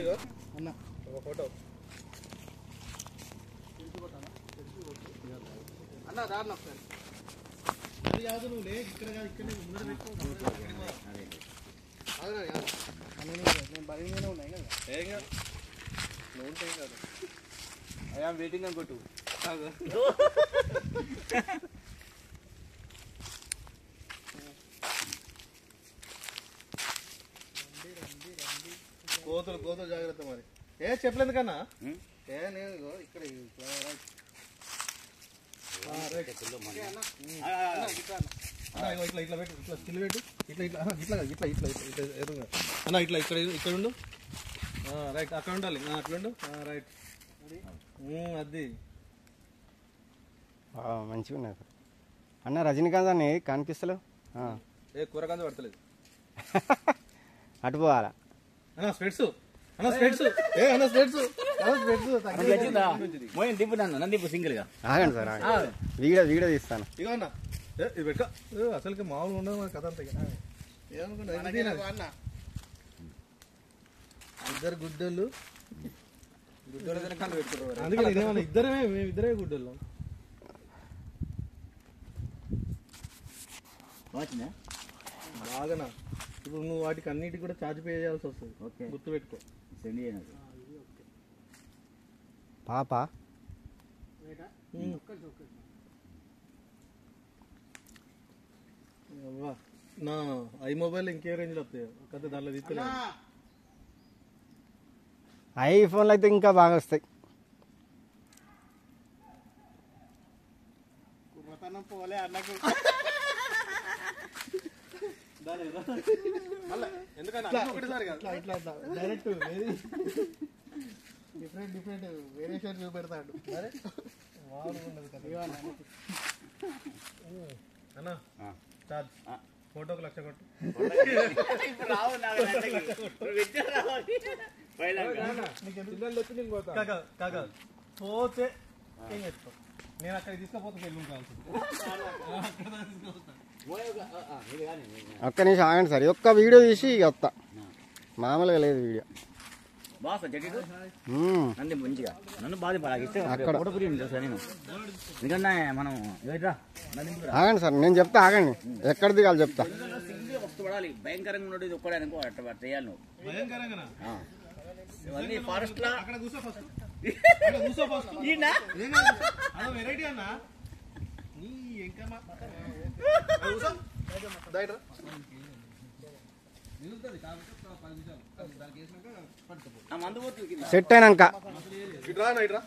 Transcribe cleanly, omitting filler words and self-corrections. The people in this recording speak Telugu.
ఇగో అన్న ఒక ఫోటో అన్న దారిలో ఒకసారి అది కాదు నువ్వు లే ఇక్కడ కాదు ఇక్కడనే ముందర పెట్టుకో నేను బలిగానే ఉన్నాయి కదా ఏం కాదు నువ్వు ఉంటాయి కాదు ఐఆమ్ వెయిటింగ్ అనుకోటు కోతులు జాగ్రత్త మరి ఏ చెప్పలేదు కన్నా ఏ నేను ఇక్కడ ఇట్లా ఇట్లా పెట్టు ఇట్లా స్టిల్ పెట్టు ఇట్లా ఇట్లా ఇట్లా ఇట్లా ఇట్లా ఇట్లా అన్న ఇట్లా ఇక్కడ ఉండు రైట్ అక్కడ ఉండాలి అట్లా ఉండు రైట్ అది మంచిగా ఉన్నది అన్న. రజనీకాంత్ అని కనిపిస్తలేవు. ఏ కూరగాయలు పడతలేదు అటు పోవాలా అన్న స్పెట్స్ సింగిల్ గా ఆగండి సార్ వీడియో తీస్తాను. ఇగో అన్న ఇది పెట్ట అసలుకి మామూలు ఉండదు మన కథ అంతా ఏమనుకుంటా ఇద్దరు గుడ్డలు అందుకే ఇదేమన్నా ఇద్దరే గుడ్డలు బాగానా. ఇప్పుడు నువ్వు వాటికి అన్నిటికి కూడా ఛార్జ్ పే చేయాల్సి వస్తుంది. గుర్తు పెట్టుకో. పాప నా ఐ మొబైల్ ఇంకే రేంజ్ లో వస్తాయి కదా దాంట్లో తీసుకోలేదు. ఐఫోన్లు అయితే ఇంకా బాగా వస్తాయి. పోలే అన్నకు డైరెక్ట్ డిఫరెంట్ వేరియేషన్ చూపెడతాడు. అన్న చార్జ్ ఫోటోకి 1,00,000 కొట్టు. కాకా పోతే ఏం చెప్తావు? నేను అక్కడ తీసుకపోతే వెళ్ళి ఒక్క నిమిషం ఆగండి సార్. ఒక్క వీడియో తీసి వస్తా. మామూలుగా లేదు వీడియో. మంచిగా నన్ను బాధపడాలి ఎందుకంటే మనం ఆగండి సార్ నేను చెప్తా. ఆగండి ఎక్కడ దిగాలి చెప్తా. పడాలి భయంకరంగా ఉన్నది ఒక్కడానికి అట్లా చేయాలి నువ్వు భయంకరంగా ఫారెస్ట్ లా వెరైటీ అన్న సెట్ అయినాక ఇట్రా ఇట్రా